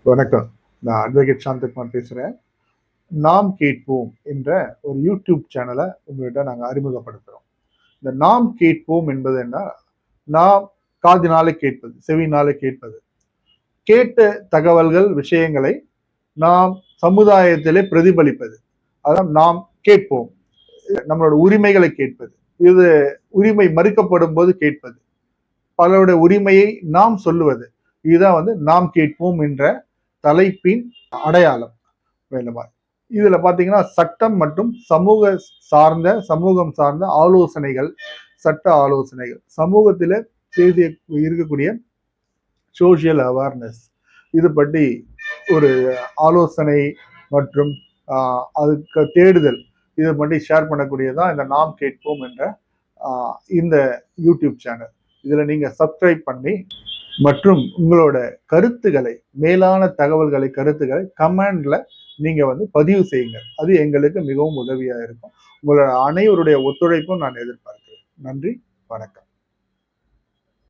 வணக்கம். நான் அட்வொகேட் சாந்தகுமார் பேசுறேன். நாம் கேட்போம் என்ற ஒரு யூடியூப் சேனலை உங்ககிட்ட நாங்க அறிமுகப்படுத்துறோம். இந்த நாம் கேட்போம் என்பது என்ன? நாம் காதினாலே கேட்பது, செவியினாலே கேட்பது. கேட்ட தகவல்கள், விஷயங்களை நாம் சமுதாயத்திலே பிரதிபலிப்பது. அதான் நாம் கேட்போம். நம்மளோட உரிமைகளை கேட்பது. இது உரிமை மறுக்கப்படும் போது கேட்பது. பலருடைய உரிமையை நாம் சொல்லுவது. இதுதான் நாம் கேட்போம் என்ற தலைப்பின் அடையாளம். வேண்டுமா? இதுல பாத்தீங்கன்னா சட்டம் மற்றும் சமூகம் சார்ந்த ஆலோசனைகள், சட்ட ஆலோசனைகள், சமூகத்தில செய்தி இருக்கக்கூடிய சோசியல் அவேர்னஸ் இது பற்றி ஒரு ஆலோசனை மற்றும் அதுக்கு தேடுதல் இதை பற்றி ஷேர் பண்ணக்கூடியதான் இந்த நாம் கேட்போம் என்ற இந்த யூடியூப் சேனல். இதுல நீங்க சப்ஸ்கிரைப் பண்ணி மற்றும் உங்களோட கருத்துக்களை, மேலான கருத்துக்களை கமெண்ட்ல நீங்க பதிவு செய்யுங்க. அது எங்களுக்கு மிகவும் உதவியா இருக்கும். உங்களோட அனைவருடைய ஒத்துழைப்பும் நான் எதிர்பார்க்கிறேன். நன்றி, வணக்கம்.